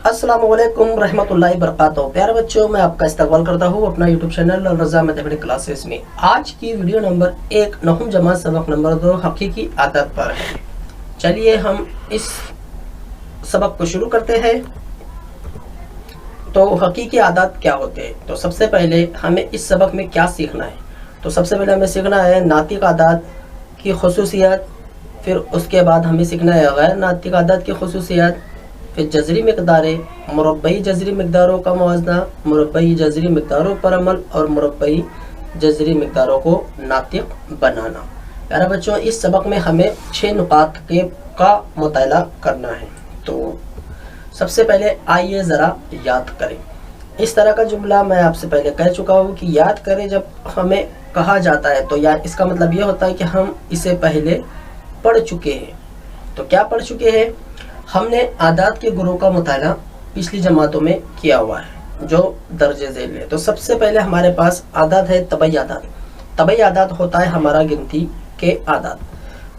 अस्सलामुअलैकुम रहमतुल्लाहि बरकातहू। प्यारे बच्चों, मैं आपका इस्तकबाल करता हूँ अपना यूट्यूब चैनल अल रज़ा मैथमेटिक्स क्लासेस में। आज की वीडियो नंबर 1 नहुम जमात सबक नंबर 2 हकीकी आदत पर है। चलिए हम इस सबक को शुरू करते हैं। तो हकीकी आदत क्या होते हैं? तो सबसे पहले हमें इस सबक में क्या सीखना है? तो सबसे पहले हमें सीखना है नातिक आदत की खुसूसियत, फिर उसके बाद हमें सीखना है गैर नातिक आदत की खुसूसियत, फिर जजरी मकदारें, मुरब्बई जजरी मकदारों का मुवाजना, मुरब्बई जजरी मकदारों पर अमल और मुरब्बई जजरी मकदारों को नातिक बनाना। प्यारे बच्चों, इस सबक में हमें 6 नुकात का मुताला करना है। तो सबसे पहले आइए ज़रा याद करें। इस तरह का जुमला मैं आपसे पहले कह चुका हूँ कि याद करें जब हमें कहा जाता है तो यार इसका मतलब ये होता है कि हम इसे पहले पढ़ चुके हैं। तो क्या पढ़ चुके हैं? हमने आदात के गुरों का मुताला पिछली जमातों में किया हुआ है जो दर्जे झेल है। तो सबसे पहले हमारे पास आदात है तबई आदात। तबई आदात होता है हमारा गिनती के आदात,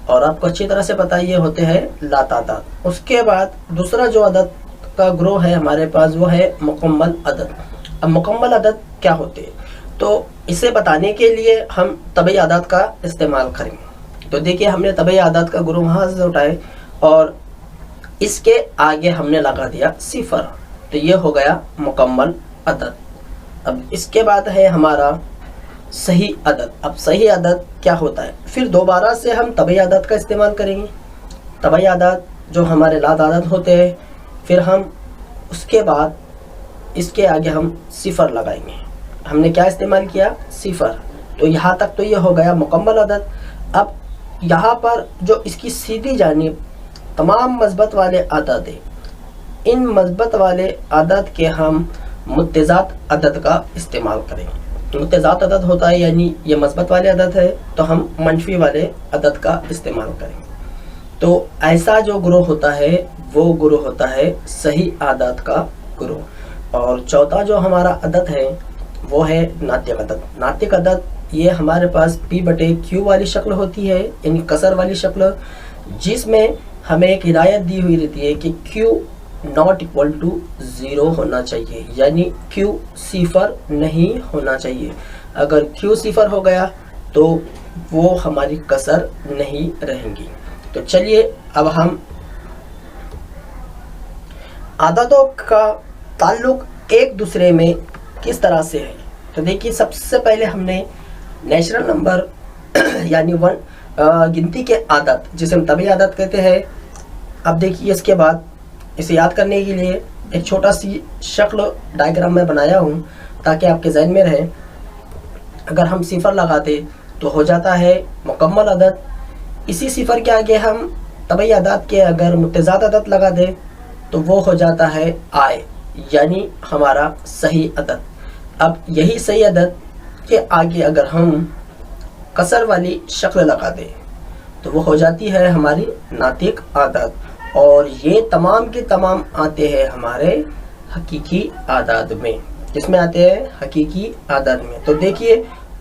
और आपको अच्छी तरह से पता ये होते हैं लात आदात। उसके बाद दूसरा जो आदत का ग्रोह है हमारे पास वो है मुकम्मल अदद। अब मुकम्मल अदद क्या होते हैं? तो इसे बताने के लिए हम तबई आदात का इस्तेमाल करेंगे। तो देखिए, हमने तबई आदात का ग्रोह वहाँ से उठाए और इसके आगे हमने लगा दिया सिफर, तो ये हो गया मुकम्मल अदद। अब इसके बाद है हमारा सही अदद। अब सही अदद क्या होता है? फिर दोबारा से हम तबई आदत का इस्तेमाल करेंगे। तबई आदत जो हमारे लात आदत होते हैं, फिर हम उसके बाद इसके आगे हम सिफर लगाएंगे। हमने क्या इस्तेमाल किया? सिफर। तो यहाँ तक तो ये हो गया मुकम्मल अदद। अब यहाँ पर जो इसकी सीधी जानिब तमाम मस्बत वाले आदत है, इन मस्बत वाले आदत के हम मुत्तज़ात अदद का इस्तेमाल करेंगे। मुत्तज़ात अदद होता है यानी ये मस्बत वाले अदद है, तो हम मनफी वाले अदद का इस्तेमाल करेंगे। तो ऐसा जो ग्रोह होता है वो ग्रोह होता है सही आदत का ग्रोह। और चौथा जो हमारा अदद है वो है नातिक अदद। नातिक अदद ये हमारे पास P/Q वाली शक्ल होती है, यानी कसर वाली शक्ल, जिसमें हमें एक हिदायत दी हुई रहती है कि Q ≠ 0 होना चाहिए, यानी Q सिफर नहीं होना चाहिए। अगर Q सिफर हो गया तो वो हमारी कसर नहीं रहेंगी। तो चलिए अब हम आदतों का ताल्लुक एक दूसरे में किस तरह से है। तो देखिए, सबसे पहले हमने नेचुरल नंबर यानी 1 गिनती के आदत, जिसे हम तबई आदत कहते हैं। अब देखिए, इसके बाद इसे याद करने के लिए एक छोटा सी शक्ल डायग्राम में बनाया हूँ ताकि आपके जहन में रहे। अगर हम सिफर लगाते तो हो जाता है मुकम्मल अदद। इसी सिफर के आगे हम तबई आदत के अगर मुत्तज़ात अदद लगा दें तो वो हो जाता है आय, यानी हमारा सही अदद। अब यही सही अदद के आगे अगर हम कसर वाली शक्ल लगा दें तो वो हो जाती है हमारी नातिक आदत। और ये तमाम के तमाम आते हैं हमारे हकीकी आदत में। किसमें आते हैं? हकीकी आदत में। तो देखिए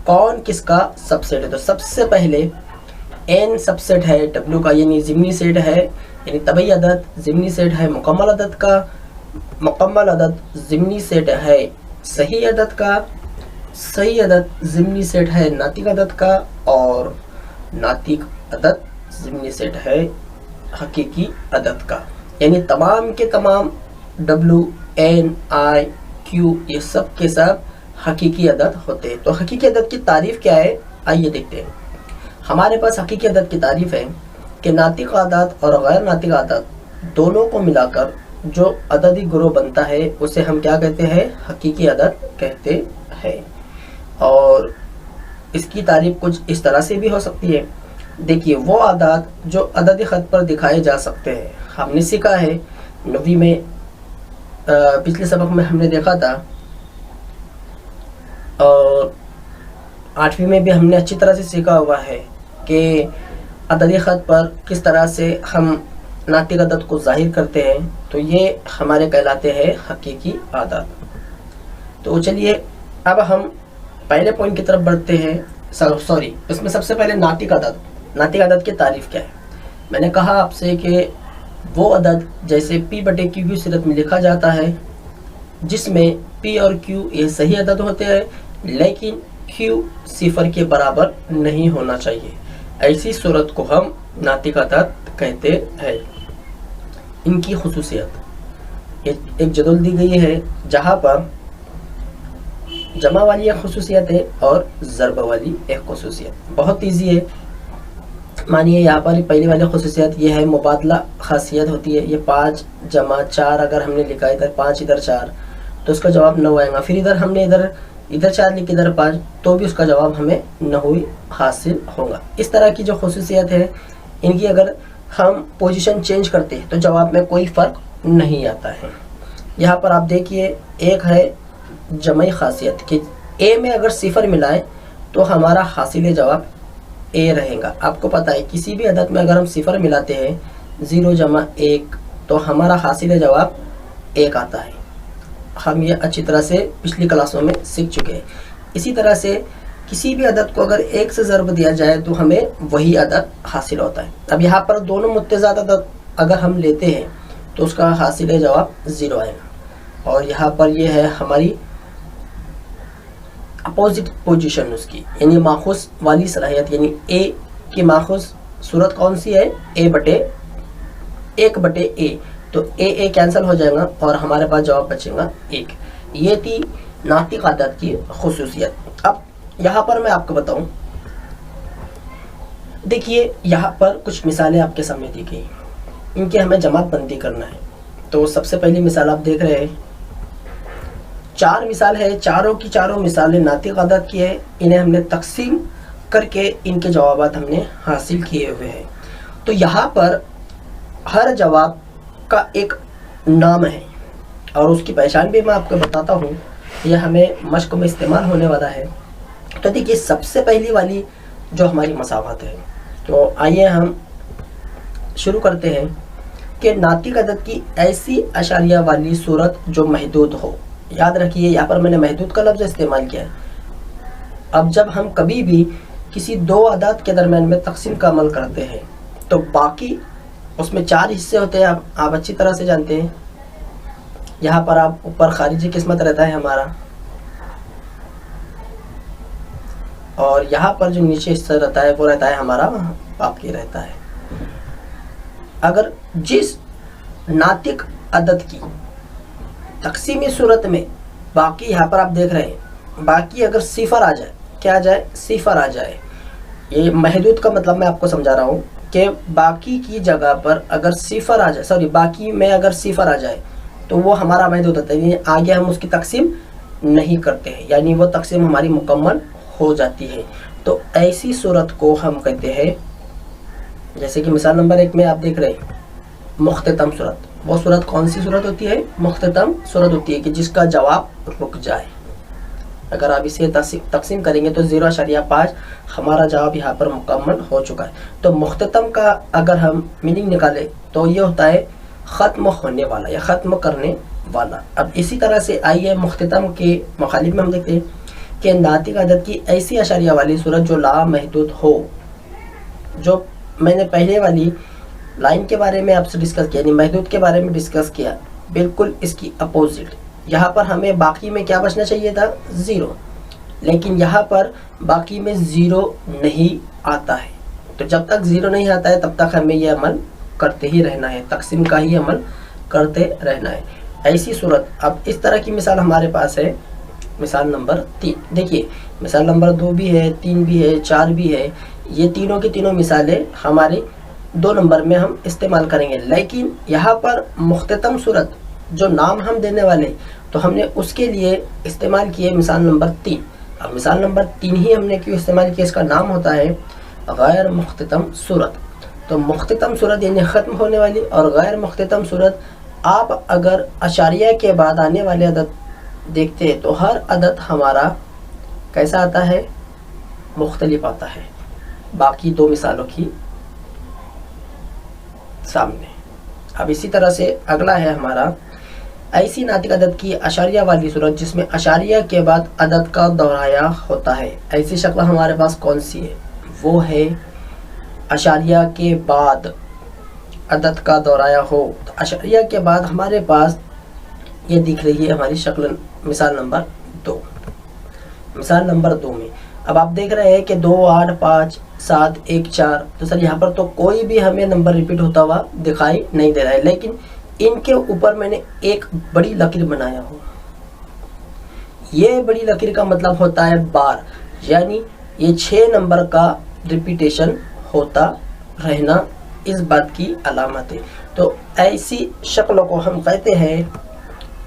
कौन किसका सबसेट है। तो सबसे पहले n सबसेट है W का, यानी ज़िमनी सेट है, यानी तबई अदद ज़िमनी सेट है मुकम्मल अदद का, मुकम्मल अदद ज़िमनी सेट है सही अदद का, सही अदद ज़िमनी सेट है नातिक अदद का, और नातिक अदद ज़िमनी सेट है हकीकी अदद का। यानी तमाम के तमाम W, N, I, Q ये सब के सब हकीकी अदद होते हैं। तो हकीकी अदद की तारीफ़ क्या है, आइए देखते हैं। हमारे पास हकीकी अदद की तारीफ़ है कि नातिक आदत और गैर नातिक आदत दोनों को मिलाकर जो अददी ग्रोह बनता है उसे हम क्या कहते हैं? हकीकी अदद कहते हैं। और इसकी तारीफ़ कुछ इस तरह से भी हो सकती है। देखिए, वो आदात जो अददी ख़त पर दिखाए जा सकते हैं। हमने सीखा है 9वीं में, पिछले सबक में हमने देखा था, और 8वीं में भी हमने अच्छी तरह से सीखा हुआ है कि अददी ख़त पर किस तरह से हम नातिक अदद को ज़ाहिर करते हैं। तो ये हमारे कहलाते हैं हकीकी आदत। तो चलिए अब हम पहले पॉइंट की तरफ बढ़ते हैं। सॉरी, इसमें सबसे पहले नातिक अदद। नातिक अदद की तारीफ़ क्या है? मैंने कहा आपसे कि वो अदद जैसे p/q की सूरत में लिखा जाता है, जिसमें p और q ये सही अदद होते हैं, लेकिन q सिफर के बराबर नहीं होना चाहिए। ऐसी सूरत को हम नातिक अदद कहते हैं। इनकी खुसूसियत एक जदवल दी गई है, जहाँ पर जमा वाली एक खुसूसियत है और ज़रब वाली एक खुसूसियत। बहुत ईजी है। मानिए यहाँ पर पहली वाली खुसूसियत ये है, मुबादला खासियत होती है। ये 5 जमा 4 अगर हमने लिखा, इधर 5 इधर 4, तो उसका जवाब 9 आएगा। फिर इधर हमने इधर 4 लिखी, इधर 5, तो भी उसका जवाब हमें 9 ही हासिल होगा। इस तरह की जो खुसूसियत है, इनकी अगर हम पोजीशन चेंज करते हैं तो जवाब में कोई फ़र्क नहीं आता है। यहाँ पर आप देखिए, एक है जमई खासियत कि ए में अगर सिफर मिलाए तो हमारा हासिल जवाब ए रहेगा। आपको पता है किसी भी अदद में अगर हम सिफर मिलाते हैं 0 जमा 1 तो हमारा हासिल जवाब 1 आता है। हम ये अच्छी तरह से पिछली क्लासों में सीख चुके हैं। इसी तरह से किसी भी अदद को अगर 1 से ज़रब दिया जाए तो हमें वही अदद हासिल होता है। अब यहाँ पर दोनों मुत्तज़ाद अदद अगर हम लेते हैं तो उसका हासिल जवाब 0 आएगा। और यहाँ पर ये है हमारी अपोजिट पोजीशन उसकी, यानी माखूस वाली सलाहियत, यानी ए की माखूस सूरत कौन सी है, a/1/a, तो ए कैंसिल हो जाएगा और हमारे पास जवाब बचेगा 1। ये थी नातिक अदद की खुसूसियत। अब यहाँ पर मैं आपको बताऊं, देखिए यहाँ पर कुछ मिसालें आपके सामने दी गई, इनकी हमें जमात बंदी करना है। तो सबसे पहली मिसाल आप देख रहे हैं, 4 मिसाल है, चारों की चारों मिसालें नातिक अदद की है। इन्हें हमने तकसीम करके इनके जवाबात हमने हासिल किए हुए हैं। तो यहाँ पर हर जवाब का एक नाम है और उसकी पहचान भी मैं आपको बताता हूँ। यह हमें मश्क में इस्तेमाल होने वाला है। तो देखिए, सबसे पहली वाली जो हमारी मसावत है, तो आइए हम शुरू करते हैं कि नातिक अदद की ऐसी अशारिया वाली सूरत जो महदूद हो। याद रखिए, यहाँ पर मैंने महदूद का लफ्ज़ इस्तेमाल किया है। अब जब हम कभी भी किसी 2 अदद के दरमियान में तकसीम का अमल करते हैं तो बाकी उसमें 4 हिस्से होते हैं, आप अच्छी तरह से जानते हैं। यहाँ पर आप ऊपर खारिजी किस्मत रहता है हमारा, और यहाँ पर जो नीचे हिस्सा रहता है वो रहता है हमारा बाकी रहता है। अगर जिस नातिक अदद की तकसीमी सूरत में बाकी, यहाँ पर आप देख रहे हैं, बाकी अगर सिफर आ जाए, क्या आ जाए, सिफर आ जाए। ये महदूद का मतलब मैं आपको समझा रहा हूँ कि बाकी की जगह पर अगर सिफर आ जाए, सॉरी, बाकी में अगर सिफर आ जाए तो वो हमारा महदूद होता है, यानी आगे हम उसकी तकसीम नहीं करते हैं, यानी वो तकसीम हमारी मुकम्मल हो जाती है। तो ऐसी सूरत को हम कहते हैं, जैसे कि मिसाल नंबर 1 में आप देख रहे हैं, मुख्ततम सूरत। वो सूरत कौन सी सूरत होती है, मुख्ततम सूरत होती है कि जिसका जवाब रुक जाए। अगर आप इसे तकसीम करेंगे तो 0.5 हमारा जवाब यहाँ पर मुकम्मल हो चुका है। तो मुख्ततम का अगर हम मीनिंग निकालें तो ये होता है ख़त्म होने वाला या ख़त्म करने वाला। अब इसी तरह से आइए मुख्ततम के मुखालिफ में हम देखते हैं कि नातिक अदद की ऐसी अशारिया वाली सूरत जो लामहदूद हो। जो मैंने पहले वाली लाइन के बारे में आपसे डिस्कस किया, यानी महदूद के बारे में डिस्कस किया, बिल्कुल इसकी अपोजिट। यहाँ पर हमें बाकी में क्या बचना चाहिए था, 0, लेकिन यहाँ पर बाकी में 0 नहीं आता है। तो जब तक 0 नहीं आता है तब तक हमें यह अमल करते ही रहना है, तकसीम का ही अमल करते रहना है। ऐसी सूरत, अब इस तरह की मिसाल हमारे पास है, मिसाल नंबर 3। देखिए, मिसाल नंबर 2 भी है, 3 भी है, 4 भी है। ये तीनों की तीनों मिसालें हमारी 2 नंबर में हम इस्तेमाल करेंगे। लेकिन यहाँ पर मुख्ततम सूरत जो नाम हम देने वाले, तो हमने उसके लिए इस्तेमाल किए मिसाल नंबर 3। अब मिसाल नंबर 3 ही हमने क्यों इस्तेमाल किया, इसका नाम होता है गैर मुख्ततम सूरत। तो मुख्ततम सूरत यानी ख़त्म होने वाली, और गैर मुख्ततम सूरत, आप अगर अशारिया के बाद आने वाले अदद देखते हैं तो हर अदद हमारा कैसा आता है, मुख्तलिफ आता है बाकी 2 मिसालों की सामने। अब इसी तरह से अगला है हमारा ऐसी नातिक अदद की अशारिया वाली सूरत जिसमें अशारिया के बाद अदद का दोहराया होता है। ऐसी शक्ल हमारे पास कौन सी है, वो है अशारिया के बाद अदद का दोहराया हो। तो अशरिया के बाद हमारे पास ये दिख रही है हमारी शक्ल मिसाल नंबर 2। मिसाल नंबर 2 में अब आप देख रहे हैं कि 2, 8, 5, 7, 1, 4। तो सर यहाँ पर तो कोई भी हमें नंबर रिपीट होता हुआ दिखाई नहीं दे रहा है, लेकिन इनके ऊपर मैंने एक बड़ी लकीर बनाया हो। ये बड़ी लकीर का मतलब होता है बार, यानी ये 6 नंबर का रिपीटेशन होता रहना इस बात की अलामत है। तो ऐसी शक्लों को हम कहते हैं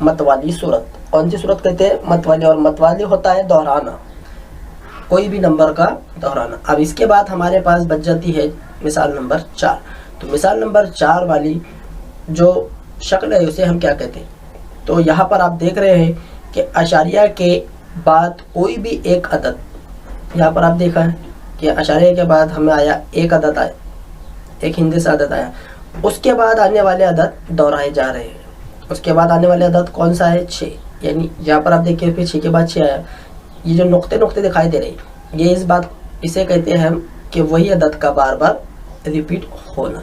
मतवाली सूरत। कौन सी सूरत कहते हैं? मतवाली। और मतवाली होता है दोहराना, कोई भी नंबर का दोहराना। अब इसके बाद हमारे पास बच जाती है मिसाल नंबर 4। तो मिसाल नंबर 4 वाली जो शक्ल है उसे हम क्या कहते हैं? तो यहाँ पर आप देख रहे हैं कि अशारिया के बाद कोई भी एक अदद, यहाँ पर आप देखा है कि अशारिया के बाद हमें आया एक अदद आया, एक हिंदी से अदद आया, उसके बाद आने वाले अदद दोहराए जा रहे हैं। उसके बाद आने वाले अदद कौन सा है? 6। यानी यहाँ पर आप देखिए फिर 6 के बाद 6 आया। ये जो नुक्ते नुक्ते दिखाई दे रहे हैं, ये इसे कहते हैं हम कि वही अदद का बार बार रिपीट होना।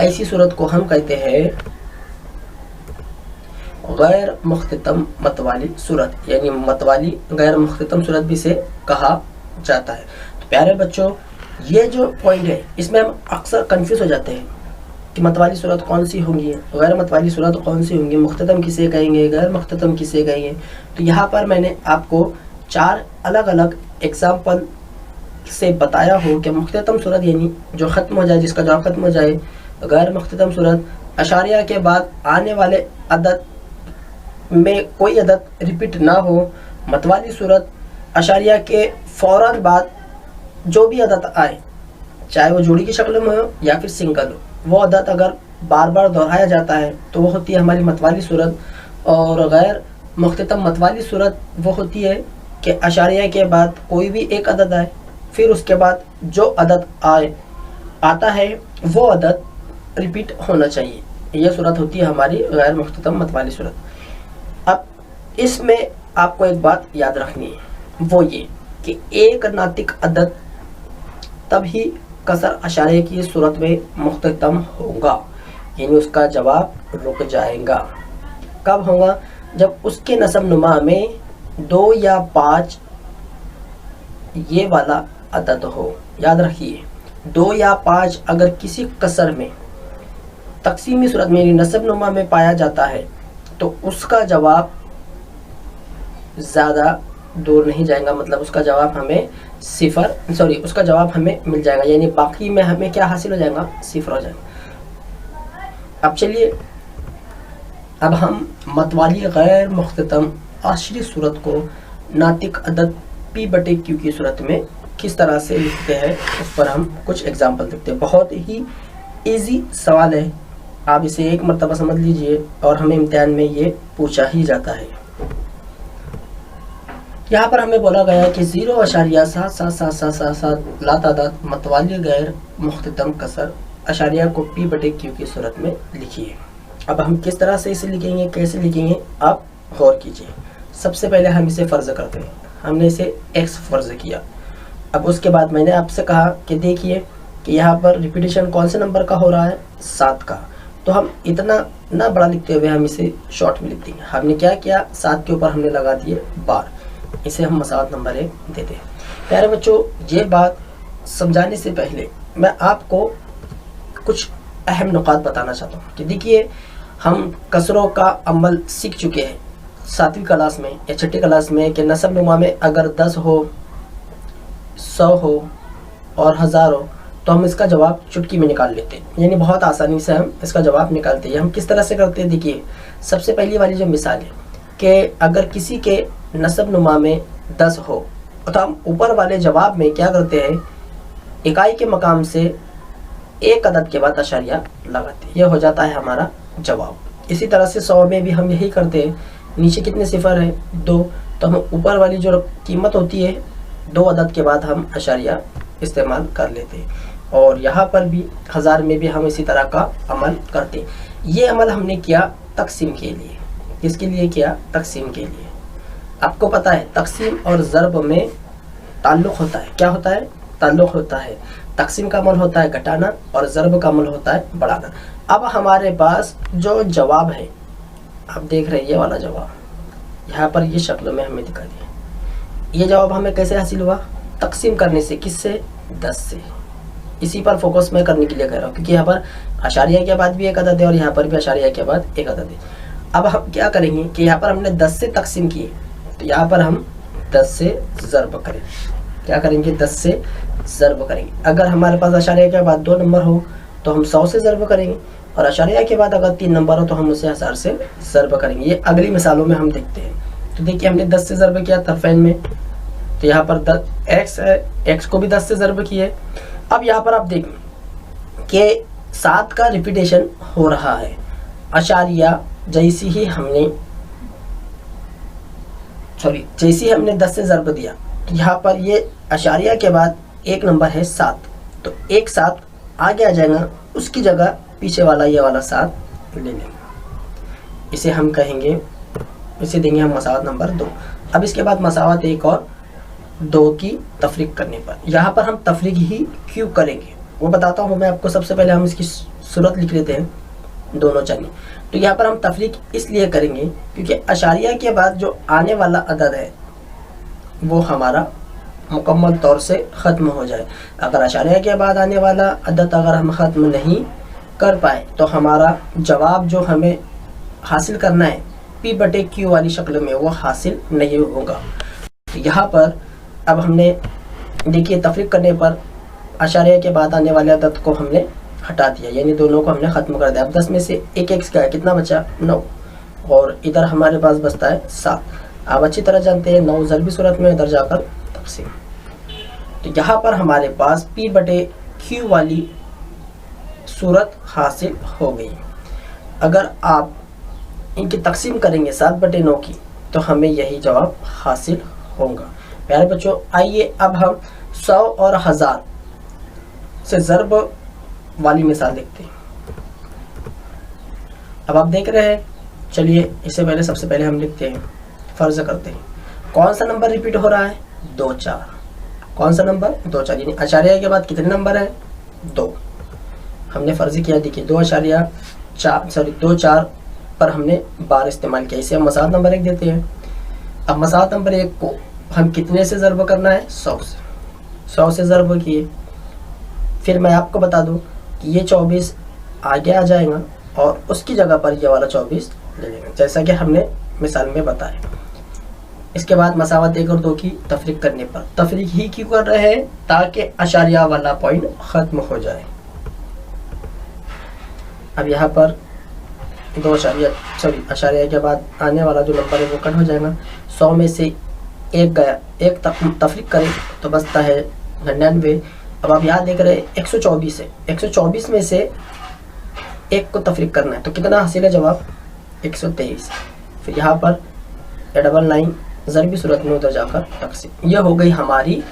ऐसी सूरत को हम कहते हैं गैर मुख्ततम मतवाली सूरत, यानी मतवाली गैर मुख्ततम सूरत भी से कहा जाता है। तो प्यारे बच्चों, ये जो पॉइंट है इसमें हम अक्सर कंफ्यूज हो जाते हैं कि मतवाली सूरत कौन सी होंगी, गैर मतवाली सूरत कौन सी होंगी, मुख्ततम किसे कहेंगे, गैर मुख्ततम किसे कहेंगे। तो यहाँ पर मैंने आपको 4 अलग अलग एग्जाम्पल से बताया हो कि मुख्ततम सूरत यानी जो ख़त्म हो जाए, जिसका जवाब ख़त्म हो जाए। गैर मुख्ततम सूरत अशारिया के बाद आने वाले अदद में कोई अदद रिपीट ना हो। मतवाली सूरत अशारिया के फ़ौरन बाद जो भी अदद आए, चाहे वो जोड़ी की शक्ल में हो या फिर सिंगल हो, वो अदद अगर बार बार दोहराया जाता है तो वो होती है हमारी मतवाली सूरत। और गैर मुख्ततम मतवाली सूरत वो होती है कि अशारिया के बाद कोई भी एक अदद आए, फिर उसके बाद जो अदद आता है वो अदद रिपीट होना चाहिए। यह सूरत होती है हमारी गैर मुख्ततम मतवाली सूरत। अब इसमें आपको एक बात याद रखनी है, वो ये कि एक नातिक अदद तभी कसर अशारिया की सूरत में मुख्ततम होगा, यानी उसका जवाब रुक जाएगा। कब होगा? जब उसके नसब नुमा में 2 या 5 ये वाला अदद हो। याद रखिए, 2 या 5 अगर किसी कसर में तकसीमी सूरत में यानी नसब नुमा में पाया जाता है तो उसका जवाब ज़्यादा दूर नहीं जाएगा, मतलब उसका जवाब हमें उसका जवाब हमें मिल जाएगा, यानी बाकी में हमें क्या हासिल हो जाएगा? 0 हो जाएगा। अब चलिए, अब हम मतवाली गैर मुख्ततम आखिरी सूरत को नातिक अदद P/Q की सूरत में किस तरह से लिखते हैं उस पर हम कुछ एग्जाम्पल देखते हैं। बहुत ही इजी सवाल है, आप इसे एक मरतबा समझ लीजिए और हमें इम्तिहान में ये पूछा ही जाता है। यहाँ पर हमें बोला गया कि 0.777777 लातादाद मतवाली गैर मुख्ततम कसर अशारिया को P/Q की सूरत में लिखिए। अब हम किस तरह से इसे लिखेंगे, कैसे लिखेंगे, आप गौर कीजिए। सबसे पहले हम इसे फ़र्ज़ करते हैं। हमने इसे x फ़र्ज़ किया। अब उसके बाद मैंने आपसे कहा कि देखिए कि यहाँ पर रिपीटेशन कौन से नंबर का हो रहा है? 7 का। तो हम इतना ना बड़ा लिखते हुए हम इसे शॉर्ट में लिख देंगे। हमने क्या किया? 7 के ऊपर हमने लगा दिए बार, इसे हम मसावत नंबर 1 देते हैं। प्यारे बच्चों, ये बात समझाने से पहले मैं आपको कुछ अहम नुकात बताना चाहता हूँ कि देखिए, हम कसरों का अमल सीख चुके हैं 7वीं क्लास में या 6ठी क्लास में कि नसब नुमा में अगर 10 हो, 100 हो और 1000 हो तो हम इसका जवाब चुटकी में निकाल लेते हैं, यानी बहुत आसानी से हम इसका जवाब निकालते हैं। हम किस तरह से करते हैं? देखिए, सबसे पहली वाली जो मिसाल है कि अगर किसी के नसब नुमा में 10 हो तो हम ऊपर वाले जवाब में क्या करते हैं? इकाई के मकाम से एक अदद के बाद अशारिया लगाते हैं, यह हो जाता है हमारा जवाब। इसी तरह से 100 में भी हम यही करते हैं। नीचे कितने सिफर है? 2, तो हम ऊपर वाली जो कीमत होती है 2 अदद के बाद हम अशारिया इस्तेमाल कर लेते हैं। और यहाँ पर भी 1000 में भी हम इसी तरह का अमल करते हैं। ये अमल हमने किया तकसीम के लिए। किसके लिए किया? तकसीम के लिए। आपको पता है तकसीम और ज़रब में ताल्लुक़ होता है। क्या होता है? ताल्लुक़ होता है। तकसीम का अमल होता है घटाना और ज़र्ब का अमल होता है बढ़ाना। अब हमारे पास जो जवाब है, आप देख रहे हैं ये वाला जवाब, यहाँ पर ये शक्ल में हमें दिखा दिया। ये जवाब हमें कैसे हासिल हुआ? तकसीम करने से। किससे? 10 से। इसी पर फोकस मैं करने के लिए कह रहा हूँ, क्योंकि यहाँ पर अशारिया के बाद भी एक अदद है और यहाँ पर भी अशारिया के बाद एक अदद है। अब हम क्या करेंगे कि यहाँ पर हमने 10 से तकसीम किए, तो यहाँ पर हम 10 से ज़र्ब करें। क्या करेंगे? 10 से ज़र्ब करेंगे। अगर हमारे पास अशारिया के बाद 2 नंबर हो तो हम 100 से ज़र्ब करेंगे, और अशारिया के बाद अगर 3 नंबर हो तो हम उसे 1000 से ज़र्ब करेंगे। ये अगली मिसालों में हम देखते हैं। तो देखिए हमने 10 से ज़र्ब किया तरफैन में, तो यहाँ पर x है, x को भी 10 से ज़र्ब किए। अब यहाँ पर आप देखें कि 7 का रिपीटेशन हो रहा है। अशारिया जैसी ही हमने 10 से ज़र्ब दिया, तो यहाँ पर ये अशारिया के बाद एक नंबर है 7, तो एक 7 आगे आ जाएगा, उसकी जगह पीछे वाला ये वाला 7 ले लेंगे। इसे हम कहेंगे, इसे देंगे हम मसावत नंबर 2। अब इसके बाद मसावत 1 और 2 की तफरीक करने पर, यहाँ पर हम तफरीक ही क्यों करेंगे वो बताता हूँ मैं आपको। सबसे पहले हम इसकी सूरत लिख लेते हैं, दोनों चलिए। तो यहाँ पर हम तफरीक इसलिए करेंगे क्योंकि अशारिया के बाद जो आने वाला अदद है वो हमारा मुकम्मल तौर से ख़त्म हो जाए। अगर अशारिया के बाद आने वाला अदद अगर हम ख़त्म नहीं कर पाए तो हमारा जवाब जो हमें हासिल करना है P/Q वाली शक्ल में, वो हासिल नहीं होगा। तो यहाँ पर अब हमने देखिए तफरीक करने पर अशारिया के बाद आने वाले अदद को हमने हटा दिया, यानी दोनों को हमने ख़त्म कर दिया। अब 10 में से एक x गया, कितना बचा? 9, और इधर हमारे पास बचता है 7। आप अच्छी तरह जानते हैं 9 ज़रबी सूरत में, इधर जाकर तकसीम। तो यहाँ पर हमारे पास P/Q वाली सूरत हासिल हो गई। अगर आप इनकी तकसीम करेंगे 7/9 की, तो हमें यही जवाब हासिल होगा। प्यारे बच्चों, आइए अब हम 100 और 1000 से ज़र्ब वाली मिसाल देखते हैं। अब आप देख रहे हैं, चलिए इससे पहले सबसे पहले हम लिखते हैं, फ़र्ज करते हैं। कौन सा नंबर रिपीट हो रहा है? 2 4। कौन सा नंबर? 2 4। यानी अशारिया के बाद कितने नंबर हैं? 2। हमने फ़र्ज किया, देखिए 2 4 पर हमने बार इस्तेमाल किया। इसे हम मसावत नंबर 1 देते हैं। अब मसावत नंबर 1 को हम कितने से ज़र्ब करना है? 100 से। 100 से ज़र्ब किए, फिर मैं आपको बता दूं कि ये 24 आगे आ जाएगा और उसकी जगह पर ये वाला 24 ले लेंगे, जैसा कि हमने मिसाल में बताया। इसके बाद मसावत 1 और 2 की तफरीक करने पर, तफरीक ही क्यों कर रहे हैं? ताकि अशारिया वाला पॉइंट ख़त्म हो जाए। अब यहाँ पर अशारिया के बाद आने वाला जो नंबर है वो कट हो जाएगा। 100 में से एक गया, एक तफरीक करें तो बचता है 99। अब आप यहाँ देख रहे हैं 124 है, 124 में से एक को तफरीक करना है, तो कितना हासिल है जवाब? 123। फिर यहाँ पर 99 ज़रबी सूरत में उधर जाकर तकसीम। यह हो गई हमारी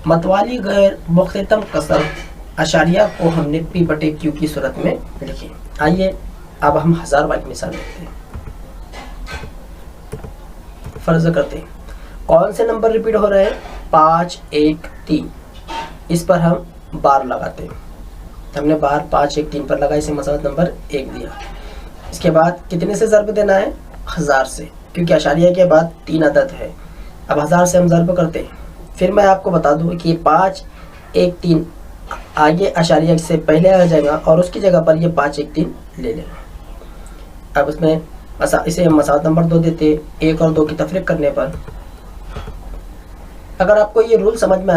मतवाली गैर मुख्ततम कसर। अशारिया को हमने P/Q की सूरत में लिखी। आइए अब हम 1000 वाली मिसाल देखते हैं। फर्ज करते हैं कौन से नंबर रिपीट हो रहे हैं? 5 1 3। इस पर हम बार लगाते हैं। हमने बार 5 1 3 पर लगा, इसे मसावत नंबर 1 दिया। इसके बाद कितने से ज़र्ब देना है? 1000 से, क्योंकि अशारिया के बाद 3 अदद है। अब 1000 से हम ज़र्ब करते हैं। फिर मैं आपको बता दूं कि 5 1 3 आगे अशारिया से पहले आ जाएगा और उसकी जगह पर ये 5 1 3 ले लेंगे। अब उसमें इसे हम मसावत नंबर 2 देते हैं। 1 और 2 की तफरीक करने पर, अगर आपको ये रूल समझ में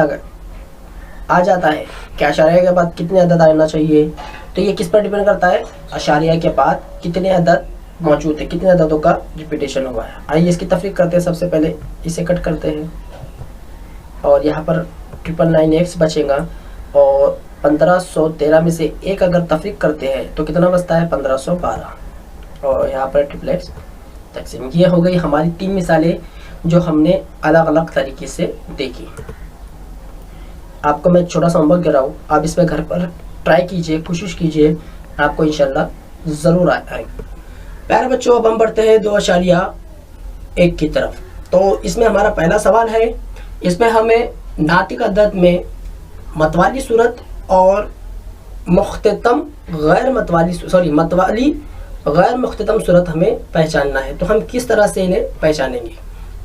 आ जाता है कि अशारिया के बाद कितने अदद आना चाहिए, तो ये किस पर डिपेंड करता है? अशारिया के बाद कितने अदद मौजूद है, कितने अददों का रिपीटेशन हुआ है। आइए इसकी तफरीक करते हैं। सबसे पहले इसे कट करते हैं और यहाँ पर 999x बचेगा, और 1513 में से एक अगर तफरीक करते हैं तो कितना बचता है? 1512, और यहाँ पर ट्रिपलेक्स तकसीम। ये हो गई हमारी 3 मिसालें जो हमने अलग अलग तरीके से देखी। आपको मैं छोटा सा होमवर्क दे रहा हूँ, आप इसमें घर पर ट्राई कीजिए, कोशिश कीजिए, आपको इंशाल्लाह ज़रूर आएगा। प्यारे बच्चों, अब हम बढ़ते हैं 2.1 की तरफ। तो इसमें हमारा पहला सवाल है, इसमें हमें नातिक अदद में मतवाली सूरत और मुख्ततम गैर मतवाली गैर मुख्ततम सूरत हमें पहचानना है। तो हम किस तरह से इन्हें पहचानेंगे?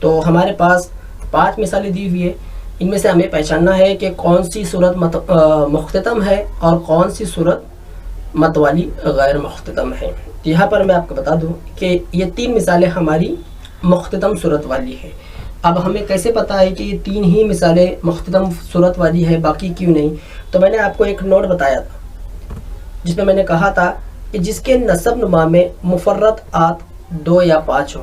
तो हमारे पास 5 मिसालें दी हुई है, इनमें से हमें पहचानना है कि कौन सी सूरत मुख्ततम है और कौन सी सूरत मतवाली गैर मुख्ततम है। तो यहाँ पर मैं आपको बता दूं कि ये 3 मिसालें हमारी मुख्ततम सूरत वाली है। अब हमें कैसे पता है कि ये 3 ही मिसालें मुख्ततम सूरत वाली है, बाकी क्यों नहीं? तो मैंने आपको एक नोट बताया था जिसमें मैंने कहा था कि जिसके नसब नुमा में मुफर्रत आत 2 या 5 हो,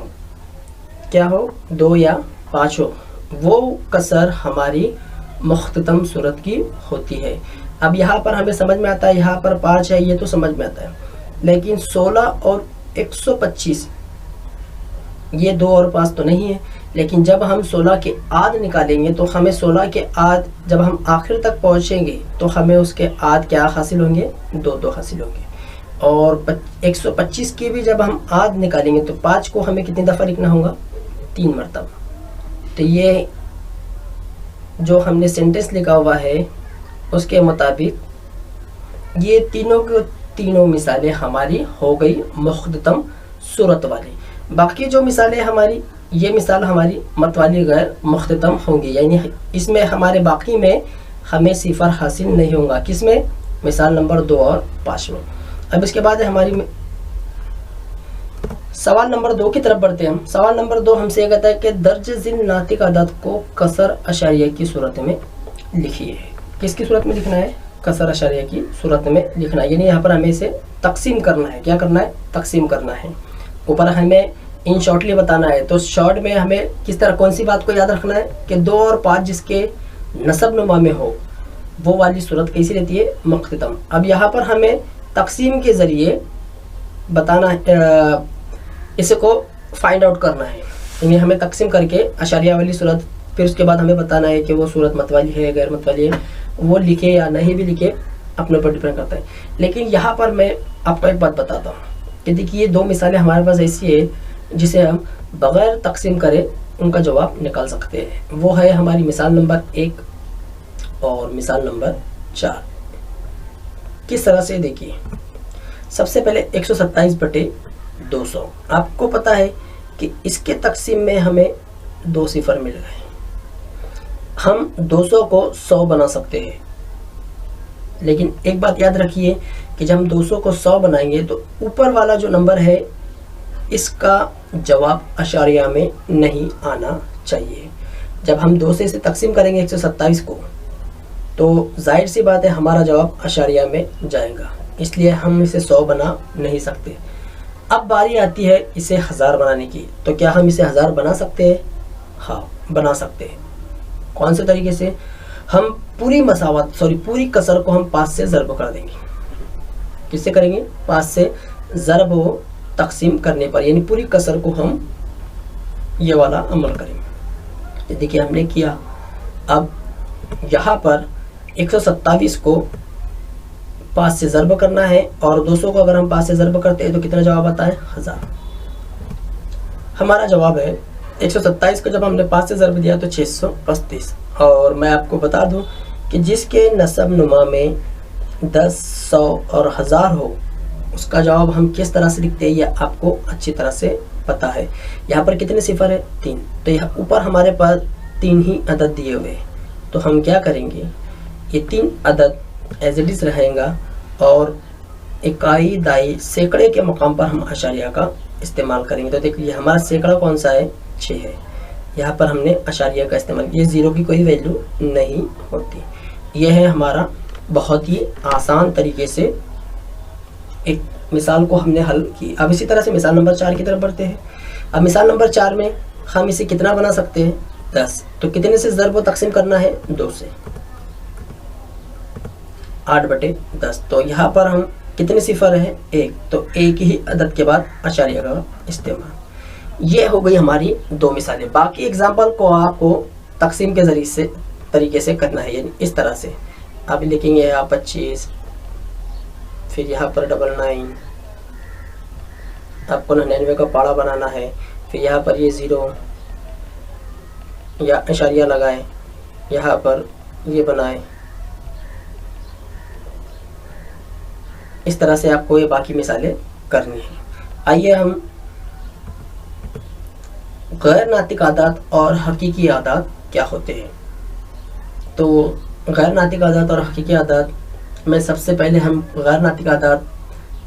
क्या हो? 2 या 5 हो, वो कसर हमारी मुख्ततम सूरत की होती है। अब यहाँ पर हमें समझ में आता है, यहाँ पर 5 है, ये तो समझ में आता है, लेकिन 16 और 125 ये 2 और 5 तो नहीं है। लेकिन जब हम 16 के आध निकालेंगे तो हमें 16 के आध जब हम आखिर तक पहुँचेंगे तो हमें उसके आध क्या हासिल होंगे? 2 हासिल होंगे। और 125 की भी जब हम आध निकालेंगे तो 5 को हमें कितनी दफ़ा लिखना होगा? 3 मरतबा। तो ये जो हमने सेंटेंस लिखा हुआ है उसके मुताबिक ये तीनों मिसालें हमारी हो गई मुख्ततम सूरत वाली। बाकी जो मिसालें हमारी, ये मिसाल हमारी मतवाली गैर मुख्ततम होंगी, यानी इसमें हमारे बाकी में हमें सिफर हासिल नहीं होगा। किसमें? मिसाल नंबर 2 और 5 में। अब इसके बाद हमारी सवाल नंबर 2 की तरफ बढ़ते हैं हम। सवाल नंबर 2 हमसे कहता है कि दर्ज ज़िल नातिक अदद को कसर अशारिया की सूरत में लिखिए। किसकी सूरत में लिखना है? कसर अशारिया की सूरत में लिखना है, यानी यहाँ पर हमें इसे तकसीम करना है। क्या करना है? तकसीम करना है। ऊपर हमें इन शॉर्टली बताना है, तो शॉर्ट में हमें किस तरह, कौन सी बात को याद रखना है कि 2 और 5 जिसके नसब नुमा में हो वो वाली सूरत कैसी रहती है? मुख्ततम। अब यहाँ पर हमें तकसीम के ज़रिए बताना है, इसको फाइंड आउट करना है, यानी हमें तकसीम करके अशारिया वाली सूरत, फिर उसके बाद हमें बताना है कि वो सूरत मतवाली है गैर मतवाली है, वो लिखे या नहीं भी लिखे अपने ऊपर डिपेंड करता है। लेकिन यहाँ पर मैं आपको एक बात बताता हूँ कि देखिए, ये 2 मिसालें हमारे पास ऐसी है जिसे हम बग़ैर तकसीम करे उनका जवाब निकाल सकते हैं। वो है हमारी मिसाल नंबर 1 और मिसाल नंबर 4। किस तरह से? देखिए, सबसे पहले 127/200। आपको पता है कि इसके तकसीम में हमें 2 सिफर मिल गए। हम 200 को 100 बना सकते हैं, लेकिन एक बात याद रखिए कि जब हम 200 को 100 बनाएंगे तो ऊपर वाला जो नंबर है इसका जवाब अशारिया में नहीं आना चाहिए। जब हम 2 से इसे तकसीम करेंगे 127 को, तो जाहिर सी बात है हमारा जवाब अशारिया में जाएगा, इसलिए हम इसे 100 बना नहीं सकते। अब बारी आती है इसे 1000 बनाने की। तो क्या हम इसे 1000 बना सकते हैं? हाँ, बना सकते हैं। कौन से तरीके से? हम पूरी कसर को हम 5 से ज़रब कर देंगे। किससे करेंगे? 5 से ज़रब हो तकसीम करने पर, यानी पूरी कसर को हम ये वाला अमल करेंगे। देखिए, हमने किया। अब यहाँ पर 127 को 5 से ज़रब करना है और 200 को अगर हम 5 से ज़रब करते हैं तो कितना जवाब आता है? 1000। हमारा जवाब है 127 को जब हमने 5 से ज़रब दिया तो 635। और मैं आपको बता दूं कि जिसके नसब नुमा में 10, 100 और 1000 हो उसका जवाब हम किस तरह से लिखते हैं ये आपको अच्छी तरह से पता है। यहाँ पर कितने सिफर है? 3। तो यहाँ ऊपर हमारे पास 3 ही अदद दिए हुए, तो हम क्या करेंगे? ये 3 अदद एज इट इज़ रहेगा और इकाई, दाई, सैकड़े के मकाम पर हम अशारिया का इस्तेमाल करेंगे। तो देखिए, हमारा सैकड़ा कौन सा है? 6 है। यहाँ पर हमने अशारिया का इस्तेमाल किया, 0 की कोई वैल्यू नहीं होती। यह है हमारा बहुत ही आसान तरीके से एक मिसाल को हमने हल की। अब इसी तरह से मिसाल नंबर 4 की तरफ बढ़ते हैं। अब मिसाल नंबर 4 में हम इसे कितना बना सकते हैं? 10। तो कितने से ज़रब व तकसीम करना है? 2 से। 8/10। तो यहाँ पर हम कितने सिफर है? 1। तो एक ही अदद के बाद अशारिया का इस्तेमाल। ये हो गई हमारी 2 मिसालें। बाकी एग्जाम्पल को आपको तकसीम के ज़रिए से तरीके से करना है, यानी इस तरह से। आप लिखेंगे यहाँ 25, फिर यहाँ पर 99, आपको 99 का पाड़ा बनाना है, फिर यहाँ पर ये 0 या अशारिया लगाएं, यहाँ पर ये बनाएं, इस तरह से आपको ये बाकी मिसालें करनी है। आइए हम गैर नातिक आदात और हकीकी आदात क्या होते हैं। तो गैर नातिक आदात और हकीकी आदात में सबसे पहले हम गैर नातिक आदात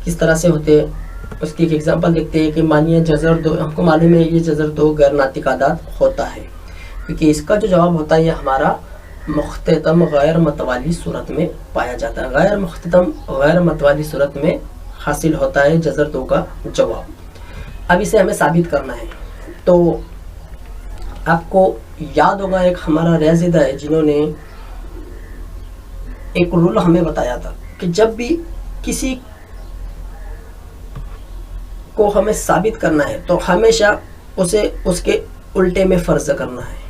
किस तरह से होते हैं उसकी एक एग्जांपल देखते हैं कि मानिए जज़र दो, हमको मालूम है ये जज़र दो गैर नातिक आदात होता है, क्योंकि इसका जो जवाब होता है ये हमारा मुख्ततम गैर मतवाली सूरत में पाया जाता है। गैर मुख्ततम गैर मतवाली सूरत में हासिल होता है जज़र दो का जवाब। अब इसे हमें साबित करना है। तो आपको याद होगा एक हमारा रियाज़िदा है जिन्होंने एक रूल हमें बताया था कि जब भी किसी को हमें साबित करना है तो हमेशा उसे उसके उल्टे में फ़र्ज करना है।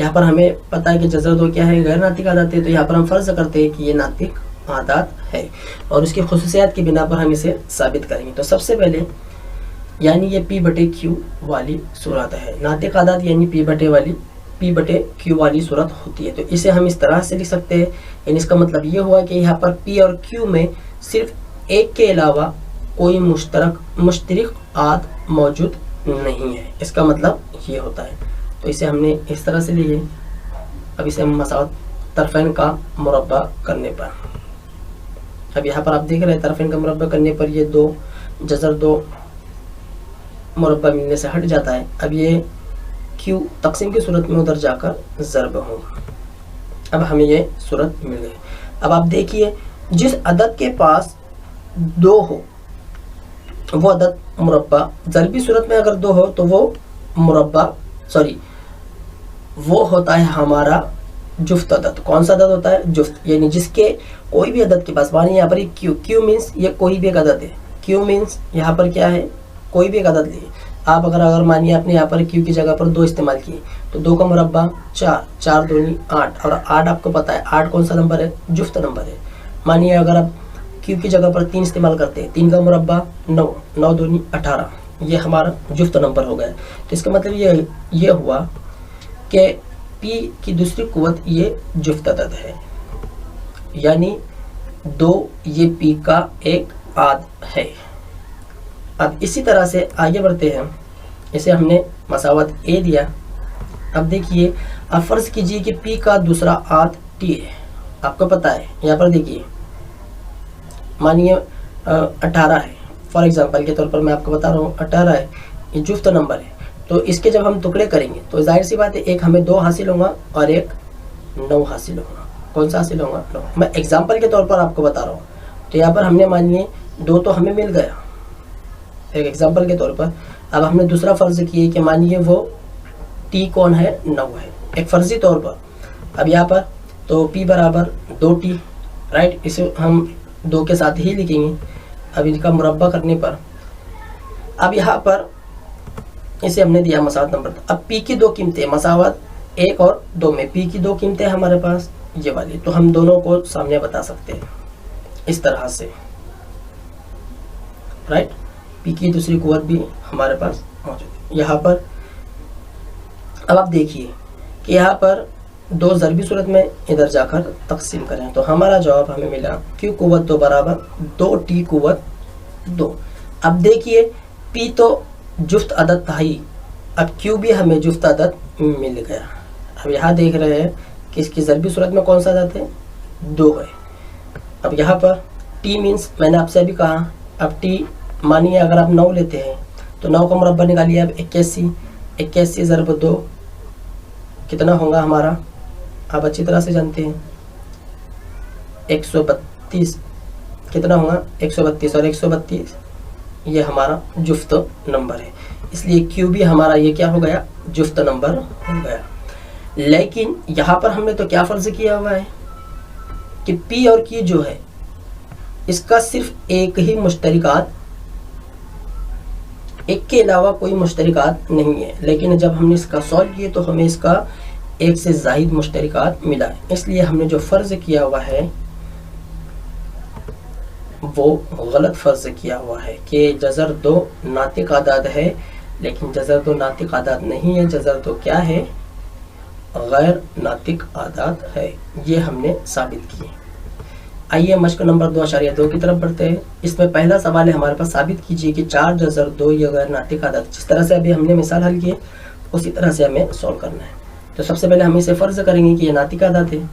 यहाँ पर हमें पता है कि जज़र दो क्या है, गैर नातिक आदात है, तो यहाँ पर हम फ़र्ज करते हैं कि ये नातिक आदात है और उसकी खुसूसियात की बिना पर हम इसे साबित करेंगे। तो सबसे पहले यानी ये P बटे Q वाली सूरत है। नातिक आदात यानी P बटे Q वाली सूरत होती है। तो इसे हम इस तरह से लिख सकते हैं, यानी इसका मतलब ये हुआ कि यहाँ पर P और Q में सिर्फ एक के अलावा कोई मुश्तरक आद मौजूद नहीं है। इसका मतलब ये होता है। तो इसे हमने इस तरह से लिए। अब इसे हम मसावत तरफ़ैन का मुरब्बा करने पर, अब यहाँ पर आप देख रहे हैं तरफ़ैन का मुरब्बा करने पर ये दो जज़र दो मुरब्बा मिलने से हट जाता है। अब ये Q तक़सीम की सूरत में उधर जाकर ज़र्ब होगा। अब हमें ये सूरत मिल गई। अब आप देखिए जिस अदद के पास दो हो वो अदद मुरब्बा, ज़रबी सूरत में अगर दो हो तो वो मुरब्बा वो होता है हमारा जुफ्त अदद। कौन सा अदद होता है? जुफ्त, यानी जिसके कोई भी अदद के पास, मानिए यहाँ पर Q मीन्स ये कोई भी एक अदद है। Q मीन्स यहाँ पर क्या है? कोई भी एक अदद लिए आप। अगर मानिए आपने यहाँ पर Q की जगह पर 2 इस्तेमाल किए तो 2 का मुरब्बा 4, 4 दूनी 8, और 8 आपको पता है 8 कौन सा नंबर है? जुफ्त नंबर है। मानिए अगर आप Q की जगह पर 3 इस्तेमाल करते हैं, 3 का मुरब्बा 9, 9 दूनी 18, ये हमारा जुफ्त नंबर हो गया। तो इसका मतलब ये हुआ कि P की दूसरी कुव्वत ये जुफ्त अदद है, यानी 2 ये P का एक आद है। अब इसी तरह से आगे बढ़ते हैं। इसे हमने मसावत A दिया। अब देखिए, अब फ़र्ज़ कीजिए कि P का दूसरा आद T है। आपको पता है यहाँ पर देखिए, मानिए 18 है, फॉर एग्जांपल के तौर पर मैं आपको बता रहा हूँ 18 है, ये जुफ्त नंबर है। तो इसके जब हम टुकड़े करेंगे तो जाहिर सी बात है एक हमें 2 हासिल होगा और एक 9 हासिल होगा। कौन सा हासिल होगा? 9। मैं एग्जांपल के तौर पर आपको बता रहा हूँ। तो यहाँ पर हमने मानिए 2 तो हमें मिल गया एक एग्जांपल के तौर पर। अब हमने दूसरा फ़र्ज़ किए कि मानिए वो T कौन है? 9 है, एक फ़र्ज़ी तौर पर। अब यहाँ पर तो P बराबर 2T, राइट, इसे हम 2 के साथ ही लिखेंगे। अब इनका मुरब्बा करने पर, अब यहाँ पर इसे हमने दिया मसावत नंबर। अब P की 2 कीमतें, मसावत 1 और 2 में P की 2 कीमतें हमारे पास ये वाली, तो हम दोनों को सामने बता सकते हैं इस तरह से, राइट। P की दूसरी कुव्वत भी हमारे पास मौजूद है यहाँ पर। अब आप देखिए कि यहाँ पर 2 ज़रबी सूरत में इधर जाकर तकसीम करें तो हमारा जवाब हमें मिला Q कुव्वत 2 बराबर 2T कुव्वत 2। अब देखिए P तो जुफ्त अदद था ही, अब Q भी हमें जुफ्त अदद मिल गया। अब यहाँ देख रहे हैं कि इसकी ज़रबी सूरत में कौन सा अदद है? 2 है। अब यहाँ पर T मीन्स मैंने आपसे अभी कहा, अब T मानिए अगर आप 9 लेते हैं तो 9 का मुरब्बा निकालिए। अब 81 ज़रब 2 कितना होगा हमारा? आप अच्छी तरह से जानते हैं 132 कितना होगा? 132, और 132 ये हमारा जुफ्त नंबर है, इसलिए Q भी हमारा ये क्या हो गया? जुफ्त नंबर हो गया। लेकिन यहाँ पर हमने तो क्या फ़र्ज़ किया हुआ है कि P और Q जो है इसका सिर्फ एक ही मुश्तरिकात, एक के अलावा कोई मुश्तरिकात नहीं है। लेकिन जब हमने इसका सॉल्व किए तो हमें इसका एक से ज़ायद मुश्तरिकात मिला है, इसलिए हमने जो फ़र्ज़ किया हुआ है वो गलत फ़र्ज़ किया हुआ है कि जज़र 2 नातिक आदाद है, लेकिन जज़र 2 नातिक आदाद नहीं है। जज़र 2 क्या है? गैर नातिक आदाद है। ये हमने साबित किए। आइए मश्क नंबर 2.2 की तरफ बढ़ते हैं। इसमें पहला सवाल है हमारे पास, साबित कीजिए कि 4 जज़र 2 ये गैर नातिक आदत। जिस तरह से अभी हमने मिसाल हल की उसी तरह से हमें सॉल्व करना है। तो सबसे पहले हम इसे फ़र्ज़ करेंगे कि ये नातिक आदत है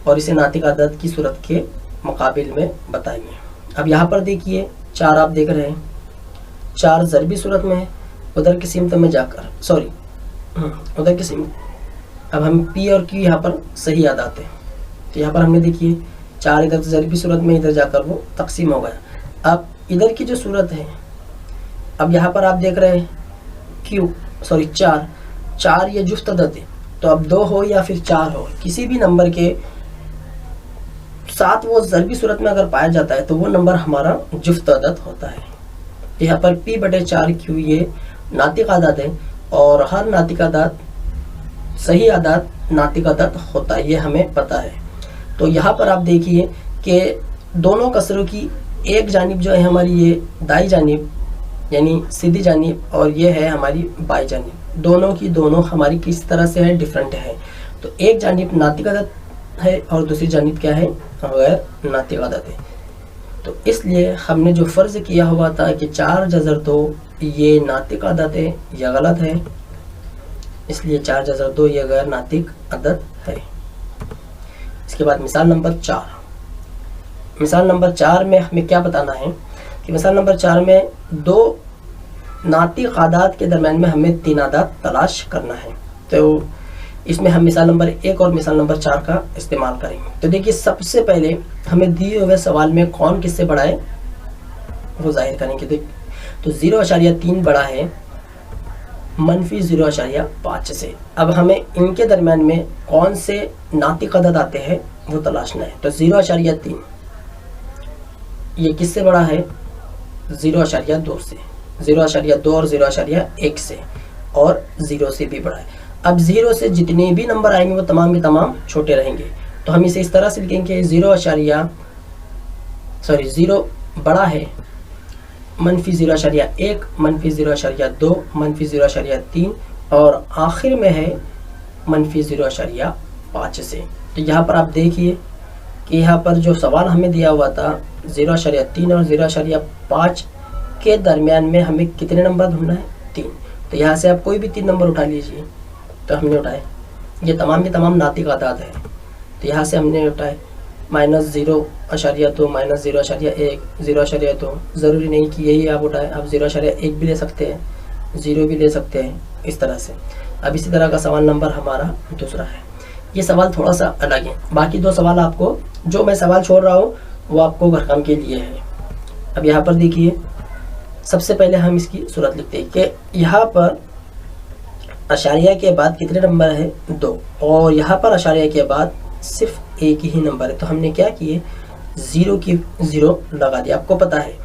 और इसे नातिक आदत की सूरत के मुकाबिल में बताएंगे। अब यहाँ पर देखिए 4 आप देख रहे हैं, 4 ज़रबी सूरत में है। उधर की सिमत में जाकर उधर की सिमत, अब हम पी और क्यू यहाँ पर सही याद आते हैं। तो यहाँ पर हमने देखिए 4 इधर ज़रबी सूरत में, इधर जाकर वो तकसीम हो गया। अब इधर की जो सूरत है, अब यहाँ पर आप देख रहे हैं चार ये जुफ्त अदद है। तो अब 2 हो या फिर 4 हो, किसी भी नंबर के साथ वो ज़रबी सूरत में अगर पाया जाता है तो वो नंबर हमारा जुफ्त अदद होता है। यहाँ पर P/4Q ये नातिक आदत है और हर नातिक आदत सही आदत नातिक आदत होता है, ये हमें पता है। तो यहाँ पर आप देखिए कि दोनों कसरों की एक जानिब जो है हमारी ये दाई जानिब यानी सीधी जानिब और ये है हमारी बाई जानिब, दोनों की दोनों हमारी किस तरह से है, डिफरेंट है। तो एक जानिब नातिक आदत है और दूसरी जानिब क्या है, गैर नातिक आदत है। तो इसलिए हमने जो फ़र्ज़ किया हुआ था कि 4 जज़र 2 ये नातिक आदत है, यह गलत है। इसलिए 4 जज़र 2 ये गैर नातिक आदत है। इसके बाद मिसाल नंबर 4। मिसाल नंबर 4 में हमें क्या बताना है कि मिसाल नंबर 4 में 2 नातिक आदात के दरम्यान में हमें 3 आदात तलाश करना है। तो इसमें हम मिसाल नंबर 1 और मिसाल नंबर 4 का इस्तेमाल करेंगे। तो देखिए सबसे पहले हमें दिए हुए सवाल में कौन किससे बड़ा है वो जाहिर करेंगे। तो 0.3 बड़ा है -0.5 से। अब हमें इनके दरम्यान में कौन से नातिक अदद आते हैं वो तलाशना है। तो 0.3 ये किससे बड़ा है, 0.2 से, 0.2 और 0.1 से, और 0 से भी बड़ा है। अब 0 से जितने भी नंबर आएंगे वो तमाम के तमाम छोटे रहेंगे। तो हम इसे इस तरह से लिखेंगे 0 बड़ा है -0.1, -0.2, -0.3 और आखिर में है -0.5 से। तो यहाँ पर आप देखिए कि यहाँ पर जो सवाल हमें दिया हुआ था 0.3 और 0.5 के दरमियान में हमें कितने नंबर ढूंढना है, 3। तो यहाँ से आप कोई भी 3 नंबर उठा लीजिए। तो हमने उठाए ये तमाम के तमाम नातिक आदात है। तो यहाँ से हमने उठाए -0.2, -0.1, 0.2। ज़रूरी नहीं कि यही आप उठाएं, आप 0.1 भी ले सकते हैं, 0 भी ले सकते हैं, इस तरह से। अब इसी तरह का सवाल नंबर हमारा दूसरा है। ये सवाल थोड़ा सा अलग है, बाकी 2 सवाल आपको जो मैं सवाल छोड़ रहा हूँ वो आपको घर काम के लिए है। अब यहाँ पर देखिए सबसे पहले हम इसकी सूरत लिखते हैं कि यहाँ पर अशारिया के बाद कितने नंबर है, 2, और यहाँ पर अशारिया के बाद सिर्फ एक ही नंबर है। तो हमने क्या किए, 0 की 0 लगा दिया। आपको पता है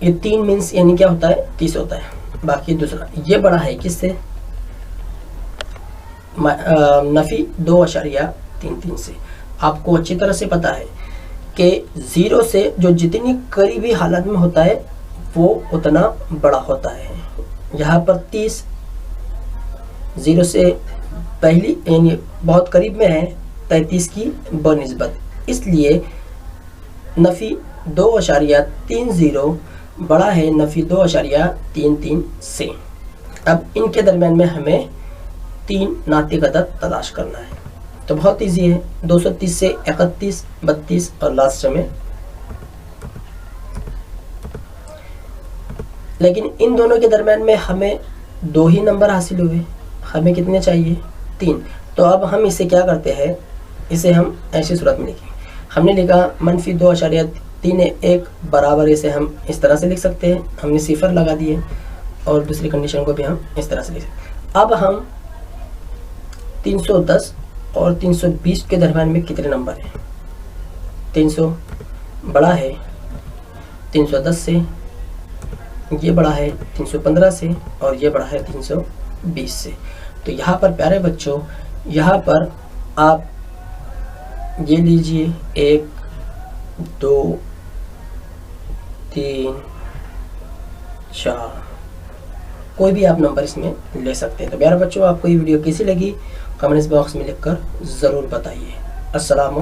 ये 3 मीन्स यानी क्या होता है, 30 होता है। बाकी दूसरा ये बड़ा है किससे, नफी 2.33 से। आपको अच्छी तरह से पता है कि 0 से जो जितनी करीबी हालत में होता है वो उतना बड़ा होता है। यहाँ पर 30 0 से पहली यानी बहुत करीब में है 33 की बनिस्बत, इसलिए नफी 2.30 बड़ा है नफी 2.33 से। अब इनके दरम्यान में हमें 3 नातिक अदद तलाश करना है। तो बहुत इजी है, 230 से 31, 32 और लास्ट में। लेकिन इन दोनों के दरम्यान में हमें 2 ही नंबर हासिल हुए, हमें कितने चाहिए, 3। तो अब हम इसे क्या करते हैं, इसे हम ऐसी सूरत में लिखेंगे। हमने लिखा -2.31 बराबर, इसे हम इस तरह से लिख सकते हैं। हमने सिफर लगा दिए और दूसरी कंडीशन को भी हम इस तरह से लिख सकते हैं। अब हम 310 और 320 के दरम्यान में कितने नंबर हैं, 300 बड़ा है 310 से, ये बड़ा है 315 से, और ये बड़ा है 320 से। तो यहाँ पर प्यारे बच्चों, यहाँ पर आप ये लीजिए 1 2 3 4, कोई भी आप नंबर इसमें ले सकते हैं। तो प्यारे बच्चों, आपको ये वीडियो कैसी लगी कमेंट्स बॉक्स में लिखकर ज़रूर बताइए। अस्सलाम।